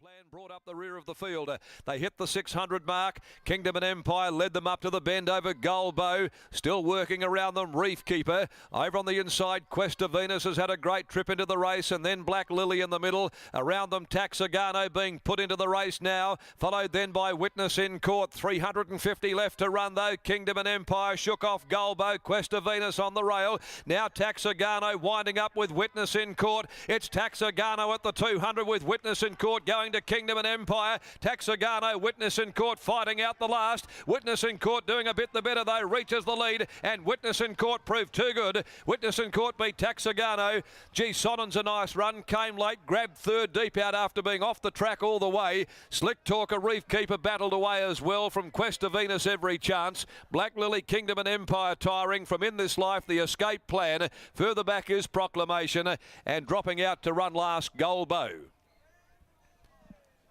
Plan brought up the rear of the field. They hit the 600 mark. Kingdom and Empire led them up to the bend over Goalbow. Still working around them, Reef Keeper. Over on the inside, Quest of Venus has had a great trip into the race, and then Black Lily in the middle. Around them, Taxagano being put into the race now. Followed then by Witness in Court. 350 left to run though. Kingdom and Empire shook off Goalbow. Quest of Venus on the rail. Now Taxagano winding up with Witness in Court. It's Taxagano at the 200 with Witness in Court going to Kingdom and Empire. Taxagano, Witness in Court fighting out the last. Witness in Court doing a bit the better though, reaches the lead, and Witness in Court proved too good. Witness in Court beat Taxagano. Gee, Sonnen's a nice run, came late, grabbed third deep out after being off the track all the way. Slick Talker, Reef Keeper battled away as well from Quest of Venus, every chance. Black Lily, Kingdom and Empire tiring from In This Life, the Escape Plan. Further back is Proclamation, and dropping out to run last, Goalbow.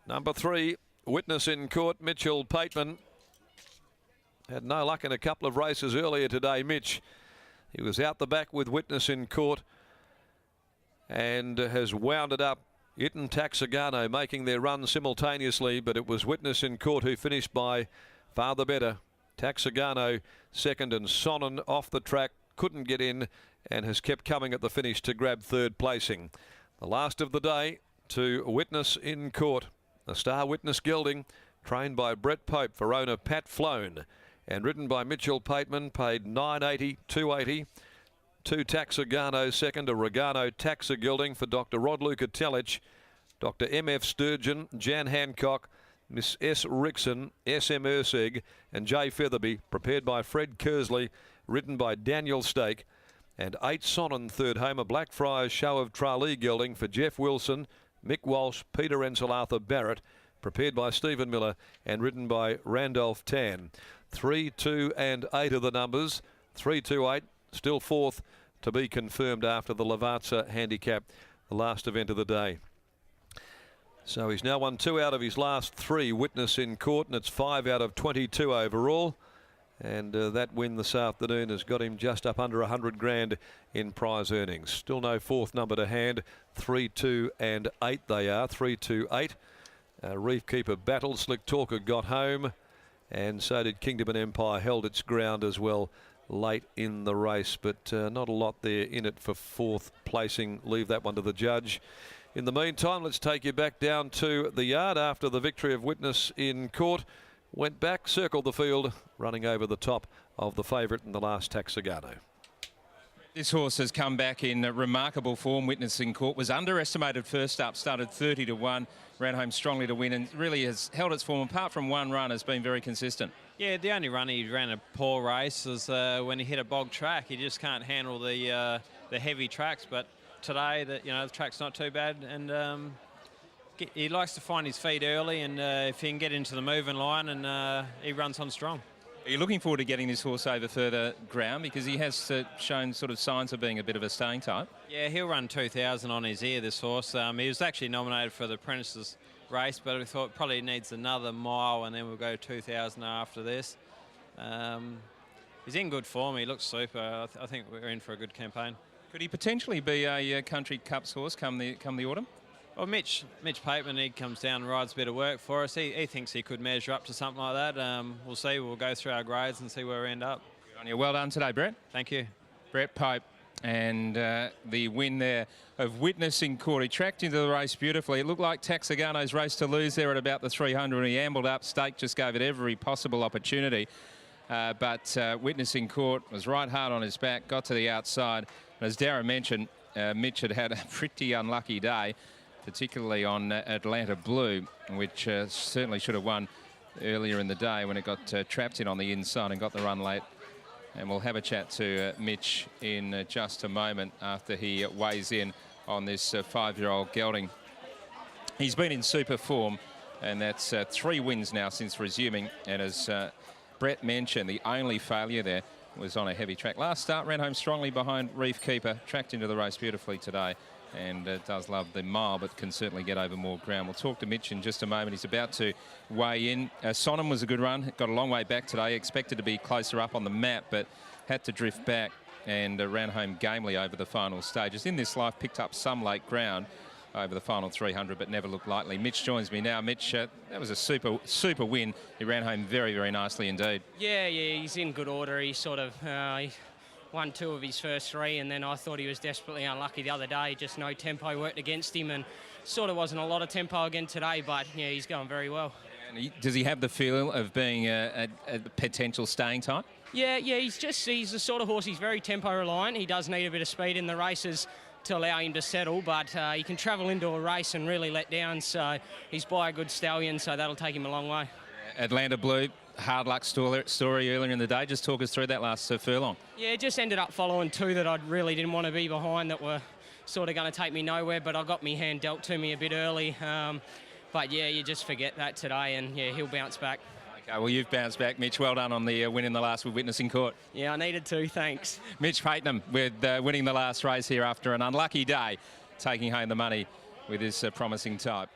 Number 3, Witness in Court, Mitchell Pateman. Had no luck in a couple of races earlier today, Mitch. He was out the back with Witness in Court and has wound it up. It and Taxagano making their run simultaneously, but it was Witness in Court who finished by far the better. Taxagano second, and Sonnen off the track, couldn't get in and has kept coming at the finish to grab third placing. The last of the day to Witness in Court. The star Witness gelding, trained by Brett Pope for owner Pat Flown, and ridden by Mitchell Pateman, paid $9.80, $2.80. To Taxagano second, a Regano Taxa gelding for Dr. Rod Luca Telich, Dr. M.F. Sturgeon, Jan Hancock, Miss S. Rickson, S.M. Ursig, and J. Featherby, prepared by Fred Kersley, ridden by Daniel Stake, and 8 Sonnen third home, a Blackfriars Show of Tralee gelding for Jeff Wilson, Mick Walsh, Peter Ensel, Arthur Barrett, prepared by Stephen Miller and ridden by Randolph Tan. 3, 2 and 8 are the numbers. 3, 2, 8, still fourth to be confirmed after the Lavazza handicap, the last event of the day. So he's now won 2 out of his last 3, Witness in Court, and it's 5 out of 22 overall. And that win this afternoon has got him just up under 100 grand in prize earnings. Still no fourth number to hand. 3, 2 and 8 they are. 3, 2, 8. Reef Keeper battled. Slick Talker got home, and so did Kingdom and Empire, held its ground as well late in the race, but not a lot there in it for fourth placing. Leave that one to the judge. In the meantime, let's take you back down to the yard after the victory of Witness in Court. Went back, circled the field, running over the top of the favourite in the last, Taxagano. This horse has come back in remarkable form. Witness in Court was underestimated first up, started 30 to 1, ran home strongly to win, and really has held its form. Apart from one run, has been very consistent. Yeah, the only run he ran a poor race was when he hit a bog track. He just can't handle the heavy tracks. But today, the track's not too bad, and he likes to find his feet early, and if he can get into the moving line, and he runs on strong. Are you looking forward to getting this horse over further ground, because he has shown sort of signs of being a bit of a staying type? Yeah, he'll run 2,000 on his ear, this horse. He was actually nominated for the Apprentices race, but I thought probably needs another mile, and then we'll go 2,000 after this. He's in good form. He looks super. I think we're in for a good campaign. Could he potentially be a Country Cups horse come the autumn? Well, Mitch Pateman, he comes down and rides a bit of work for us. He thinks he could measure up to something like that. We'll see. We'll go through our grades and see where we end up. Good on you. Well done today, Brett. Thank you. Brett Pope, and the win there of Witness in Court. He tracked into the race beautifully. It looked like Taxagano's race to lose there at about the 300, and he ambled up. Stake just gave it every possible opportunity. But Witness in Court was right hard on his back, got to the outside. And as Darren mentioned, Mitch had a pretty unlucky day, particularly on Atlanta Blue, which certainly should have won earlier in the day when it got trapped in on the inside and got the run late. And we'll have a chat to Mitch in just a moment after he weighs in on this 5-year-old gelding. He's been in super form, and that's 3 wins now since resuming. And as Brett mentioned, the only failure there was on a heavy track. Last start, ran home strongly behind Reef Keeper, tracked into the race beautifully today, and does love the mile, but can certainly get over more ground. We'll talk to Mitch in just a moment. He's about to weigh in. Sonnen was a good run. Got a long way back today. Expected to be closer up on the map, but had to drift back and ran home gamely over the final stages. In This Life, picked up some late ground over the final 300, but never looked likely. Mitch joins me now. Mitch, that was a super win. He ran home very, very nicely indeed. Yeah, he's in good order. He sort of he won 2 of his first 3, and then I thought he was desperately unlucky the other day. Just no tempo worked against him, and sort of wasn't a lot of tempo again today, but yeah, he's going very well. And does he have the feel of being a potential staying type? Yeah, he's the sort of horse, he's very tempo reliant. He does need a bit of speed in the races to allow him to settle, but he can travel into a race and really let down, so he's by a good stallion, so that'll take him a long way. Atlanta Blue, hard luck story earlier in the day. Just talk us through that last furlong. Yeah, just ended up following 2 that I really didn't want to be behind, that were sort of going to take me nowhere, but I got my hand dealt to me a bit early. But yeah, you just forget that today, and yeah, he'll bounce back. Okay, well, you've bounced back, Mitch. Well done on the win in the last with Witness in Court. Yeah, I needed to, thanks. Mitch Patenham with winning the last race here after an unlucky day, taking home the money with his promising type.